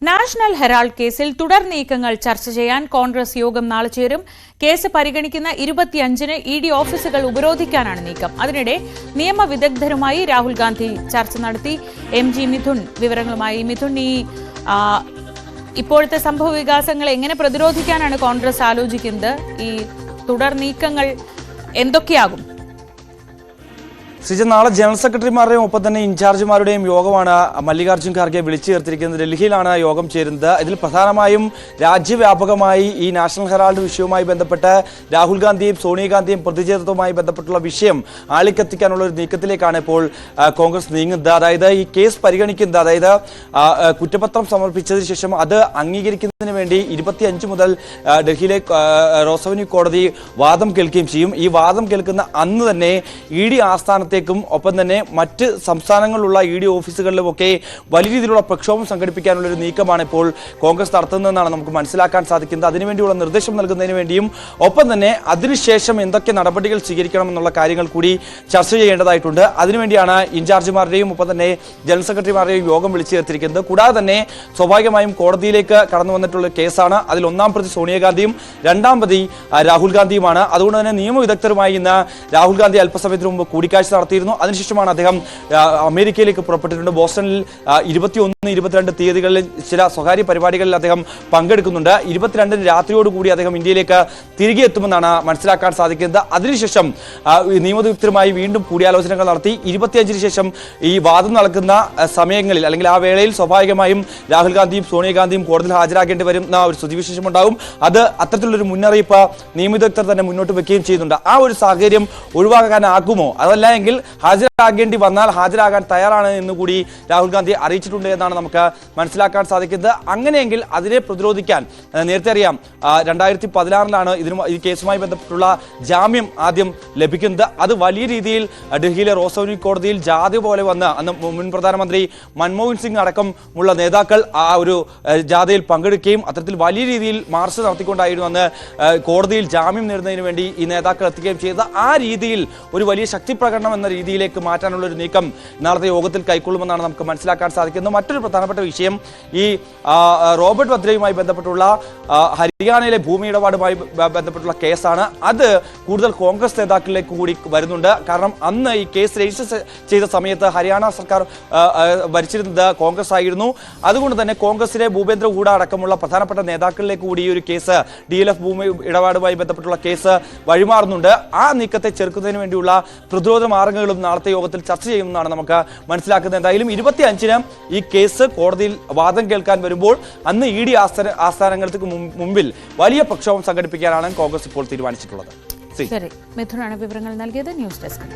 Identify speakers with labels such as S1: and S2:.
S1: National Herald കേസിൽ തുടർ നീക്കങ്ങൾ ചർച്ച ചെയ്യാൻ കോൺഗ്രസ് യോഗം നാളെ ചേരും. കേസ് പരിഗണിക്കുന്ന 25-ന് ഇഡി ഓഫീസുകൾ ഉപരോധിക്കാനാണ് നീക്കം. അതിനിടെ നിയമവിദഗ്ധരുമായി രാഹുൽ ഗാന്ധി ചർച്ച നടത്തി. MG മിഥുൻ വിവരങ്ങളുമായി. മിഥുൻ, ഇപ്പോഴത്തെ സംഭവ വികാസങ്ങൾ എങ്ങനെ പ്രതിരോധിക്കാനാണ് കോൺഗ്രസ് ആലോചിക്കുന്നത്? ഈ തുടർ നീക്കങ്ങൾ എന്തൊക്കെയാകും?
S2: ശ്രീജ, നാളെ ജനറൽ സെക്രട്ടറിമാരുടെയും ഒപ്പം തന്നെ ഇൻചാർജുമാരുടെയും യോഗമാണ് മല്ലികാർജ്ജുൻ ഖാർഗെ വിളിച്ചു ചേർത്തിരിക്കുന്നത്. ഡൽഹിയിലാണ് യോഗം ചേരുന്നത്. ഇതിൽ പ്രധാനമായും രാജ്യവ്യാപകമായി ഈ നാഷണൽ ഹെറാൾഡ് വിഷയവുമായി ബന്ധപ്പെട്ട് രാഹുൽ ഗാന്ധിയും സോണിയാഗാന്ധിയും പ്രതിഷേധവുമായി ബന്ധപ്പെട്ടുള്ള വിഷയം ആളിക്കത്തിക്കാനുള്ള ഒരു നീക്കത്തിലേക്കാണ് ഇപ്പോൾ കോൺഗ്രസ് നീങ്ങുന്നത്. അതായത് ഈ കേസ് പരിഗണിക്കുന്നത്, അതായത് കുറ്റപത്രം സമർപ്പിച്ചതിന് ശേഷം അത് അംഗീകരിക്കുന്നതിന് വേണ്ടി 25 മുതൽ ഡൽഹിയിലെ റോസവന്യൂ കോടതി വാദം കേൾക്കുകയും ചെയ്യും. ഈ വാദം കേൾക്കുന്ന അന്ന് തന്നെ ED ആസ്ഥാനത്തേക്കും ഒപ്പം തന്നെ മറ്റ് സംസ്ഥാനങ്ങളിലുള്ള ED ഓഫീസുകളിലുമൊക്കെ വലിയ രീതിയിലുള്ള പ്രക്ഷോഭം സംഘടിപ്പിക്കാനുള്ള ഒരു നീക്കമാണ് ഇപ്പോൾ കോൺഗ്രസ് നടത്തുന്നതെന്നാണ് നമുക്ക് മനസ്സിലാക്കാൻ സാധിക്കുന്നത്. അതിനുവേണ്ടിയുള്ള നിർദ്ദേശം നൽകുന്നതിന് വേണ്ടിയും ഒപ്പം തന്നെ അതിനുശേഷം എന്തൊക്കെ നടപടികൾ സ്വീകരിക്കണമെന്നുള്ള കാര്യങ്ങൾ കൂടി ചർച്ച ചെയ്യേണ്ടതായിട്ടുണ്ട്. അതിനുവേണ്ടിയാണ് ഇൻചാർജുമാരുടെയും ഒപ്പം തന്നെ ജനറൽ സെക്രട്ടറിമാരുടെയും യോഗം വിളിച്ചു ചേർത്തിരിക്കുന്നത്. കൂടാതെ തന്നെ സ്വാഭാവികമായും കോടതിയിലേക്ക് കടന്നു വന്നിട്ടുള്ള കേസാണ്. അതിൽ ഒന്നാം പ്രതി സോണിയാഗാന്ധിയും രണ്ടാം പ്രതി രാഹുൽ ഗാന്ധിയുമാണ്. അതുകൊണ്ട് തന്നെ നിയമവിദഗ്ധരുമായി ഇന്ന് രാഹുൽ ഗാന്ധി അല്പസമയത്തിന് മുമ്പ് കൂടിക്കാഴ്ച നടത്തിയിരുന്നു. അതിനുശേഷമാണ് അദ്ദേഹം അമേരിക്കയിലേക്ക് പുറപ്പെട്ടിട്ടുണ്ട്. ബോസ്റ്റണിൽ 21-22 തീയതികളിൽ ചില സ്വകാര്യ പരിപാടികളിൽ അദ്ദേഹം പങ്കെടുക്കുന്നുണ്ട്. 22-ന് രാത്രിയോടുകൂടി അദ്ദേഹം ഇന്ത്യയിലേക്ക് തിരികെ എത്തുമെന്നാണ് മനസ്സിലാക്കാൻ സാധിക്കുന്നത്. അതിനുശേഷം നിയമവിദഗ്ധരുമായി വീണ്ടും കൂടിയാലോചനകൾ നടത്തി 25-ന് ശേഷം ഈ വാദം നടക്കുന്ന സമയങ്ങളിൽ അല്ലെങ്കിൽ ആ വേളയിൽ സ്വാഭാവികമായും രാഹുൽ ഗാന്ധിയും സോണിയാഗാന്ധിയും കോടതിയിൽ ഹാജരാകേണ്ടി വരുന്ന ഒരു സ്ഥിതിവിശേഷം ഉണ്ടാകും. അത് അത്തരത്തിലുള്ളൊരു മുന്നറിയിപ്പ് നിയമവിദഗ്ധർ തന്നെ മുന്നോട്ട് വെക്കുകയും ചെയ്യുന്നുണ്ട്. ആ ഒരു സാഹചര്യം ഒഴിവാക്കാനാകുമോ, അതല്ല എങ്കിൽ ഹാജരാകേണ്ടി വന്നാൽ ഹാജരാകാൻ തയ്യാറാണ് എന്നുകൂടി രാഹുൽ ഗാന്ധി അറിയിച്ചിട്ടുണ്ട് എന്നാണ് നമുക്ക് മനസ്സിലാക്കാൻ സാധിക്കുന്നത്. അങ്ങനെയെങ്കിൽ അതിനെ പ്രതിരോധിക്കാൻ നേരത്തെ അറിയാം 2016-ലാണ് ഈ കേസുമായി ബന്ധപ്പെട്ടുള്ള ജാമ്യം ആദ്യം ലഭിക്കുന്നത്. അത് വലിയ രീതിയിൽ ഡൽഹിയിലെ റോസവന്യൂ കോടതിയിൽ ജാഥ പോലെ വന്ന് അന്ന് മുൻ പ്രധാനമന്ത്രി മൻമോഹൻ സിംഗ് അടക്കമുള്ള നേതാക്കൾ ആ ഒരു ജാഥയിൽ പങ്കെടുക്കുകയും അത്തരത്തിൽ വലിയ രീതിയിൽ മാർച്ച് നടത്തിക്കൊണ്ടായിരുന്നു അന്ന് കോടതിയിൽ ജാമ്യം നേടുന്നതിന് വേണ്ടി ഈ നേതാക്കൾ എത്തുകയും ചെയ്തത്. ആ രീതിയിൽ ഒരു വലിയ ശക്തി പ്രകടനം എന്ന രീതിയിലേക്ക് മാറ്റാനുള്ള ഒരു നീക്കം നാളത്തെ യോഗത്തിൽ കൈക്കൊള്ളുമെന്നാണ് നമുക്ക് മനസ്സിലാക്കാൻ സാധിക്കുന്നത്. മറ്റൊരു പ്രധാനപ്പെട്ട വിഷയം ഈ റോബർട്ട് വദ്രയുമായി ബന്ധപ്പെട്ടുള്ള ഹരിയാനയിലെ ഭൂമി ഇടപാടുമായി ബന്ധപ്പെട്ടുള്ള കേസാണ്. അത് കൂടുതൽ കോൺഗ്രസ് നേതാക്കളിലേക്ക് കൂടി വരുന്നുണ്ട്. കാരണം അന്ന് ഈ കേസ് രജിസ്റ്റർ ചെയ്ത സമയത്ത് ഹരിയാന സർക്കാർ ഭരിച്ചിരുന്നത് കോൺഗ്രസ് ആയിരുന്നു. അതുകൊണ്ട് തന്നെ കോൺഗ്രസിലെ ഭൂപേന്ദ്ര ഹൂഡ അടക്കമുള്ള പ്രധാനപ്പെട്ട നേതാക്കളിലേക്ക് കൂടി ഈ ഒരു കേസ് DLF ഭൂമി ഇടപാടുമായി ബന്ധപ്പെട്ടുള്ള കേസ് വഴിമാറുന്നുണ്ട്. ആ നീക്കത്തെ ചെറുക്കുന്നതിന് വേണ്ടിയുള്ള പ്രതിരോധ മാർഗങ്ങളും നാളത്തെ യോഗത്തിൽ ചർച്ച ചെയ്യുമെന്നാണ് നമുക്ക് മനസ്സിലാക്കുന്നത്. എന്തായാലും 25-ന് ഈ കേസ് കോടതിയിൽ വാദം കേൾക്കാൻ വരുമ്പോൾ അന്ന് ED ആസ്ഥാനങ്ങൾക്ക് മുമ്പിൽ വലിയ പ്രക്ഷോഭം സംഘടിപ്പിക്കാനാണ് കോൺഗ്രസ് ഇപ്പോൾ തീരുമാനിച്ചിട്ടുള്ളത്.
S1: മിഥുനാണ് വിവരങ്ങൾ നൽകിയത്. News desk.